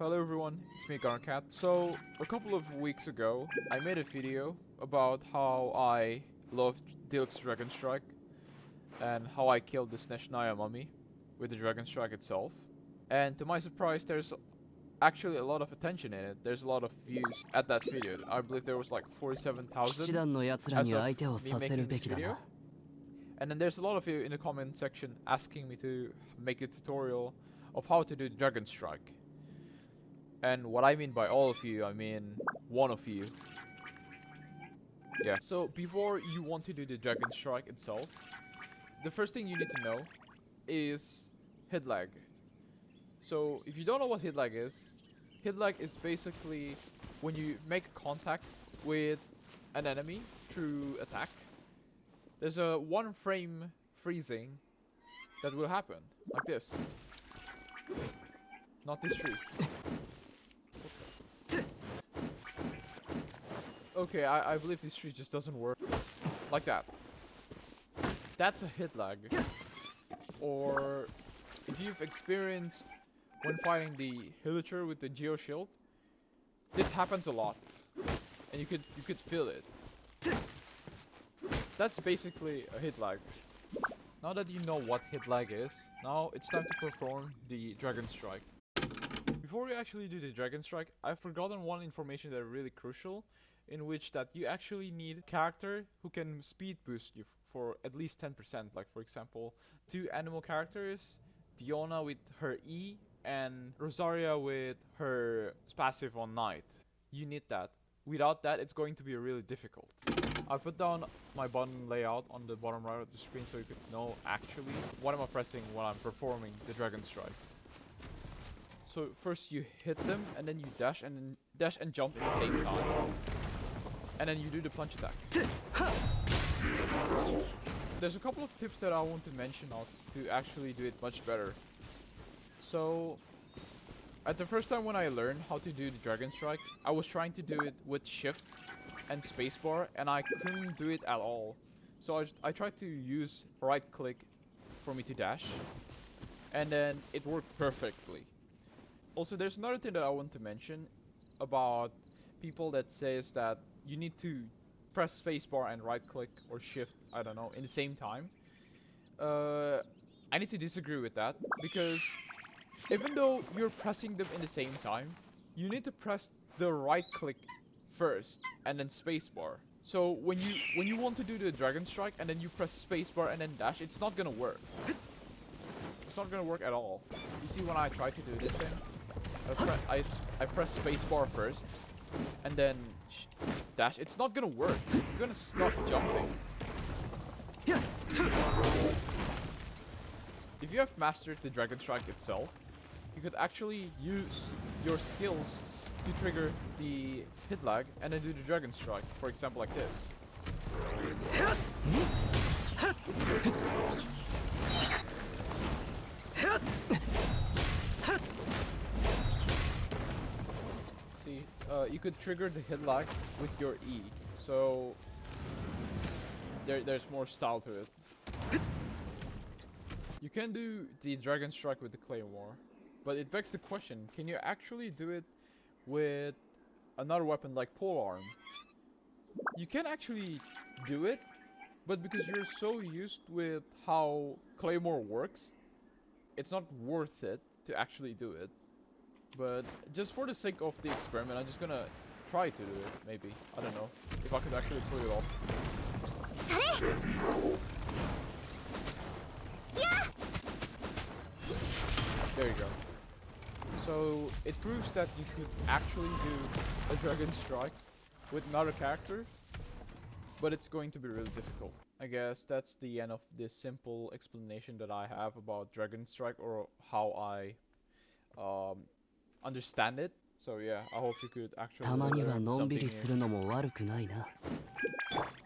Hello everyone, it's me Garcat. So, a couple of weeks ago, I made a video about how I loved Deluxe Dragonstrike and how I killed the Sneshnaya mummy with the Dragonstrike itself. And to my surprise, there's actually a lot of attention in it. There's a lot of views at that video. I believe there was like 47,000 as of me making this video. And then there's a lot of you in the comment section asking me to make a tutorial of how to do Dragonstrike. And what I mean by all of you, I mean one of you. Yeah. So before you want to do the Dragonstrike itself, the first thing you need to know is hit lag. So if you don't know what hit lag is basically when you make contact with an enemy through attack. There's a 1 frame freezing that will happen, like this. Not this tree. Okay, I believe this tree just doesn't work. Like that. That's a hit lag. Or if you've experienced when fighting the Hillager with the Geo Shield, this happens a lot. And you could feel it. That's basically a hit lag. Now that you know what hit lag is, now it's time to perform the Dragonstrike. Before we actually do the Dragonstrike, I've forgotten one information that is really crucial, in which that you actually need a character who can speed boost you for at least 10%. Like for example, 2 animal characters, Diona with her E and Rosaria with her passive on Night. You need that. Without that, it's going to be really difficult. I put down my button layout on the bottom right of the screen so you could know actually what am I pressing when I'm performing the Dragonstrike. So first you hit them and then you dash and jump at the same time. And then you do the punch attack. There's a couple of tips that I want to mention now to actually do it much better. So, at the first time when I learned how to do the Dragonstrike, I was trying to do it with shift and spacebar and I couldn't do it at all. So I tried to use right click for me to dash. And then it worked perfectly. Also, there's another thing that I want to mention about people that says that you need to press spacebar and right click or shift, I don't know, in the same time. I need to disagree with that because even though you're pressing them in the same time, you need to press the right click first and then spacebar. So when you want to do the Dragonstrike and then you press spacebar and then dash, it's not gonna work. It's not gonna work at all. You see when I try to do this thing? I press spacebar first and then dash. It's not gonna work. You're gonna start jumping. If you have mastered the Dragonstrike itself, you could actually use your skills to trigger the hit lag and then do the Dragonstrike. For example, like this. See, you could trigger the hit lag with your E. So there's more style to it. You can do the Dragonstrike with the Claymore, but it begs the question, can you actually do it with another weapon like Polearm? You can actually do it, but because you're so used with how Claymore works, it's not worth it to actually do it. But just for the sake of the experiment, I'm just gonna try to do it, maybe. I don't know if I could actually pull it off. There you go. So it proves that you could actually do a Dragonstrike with another character, but it's going to be really difficult. I guess that's the end of this simple explanation that I have about Dragonstrike or how I understand it. So yeah, I hope you could actually learn something new.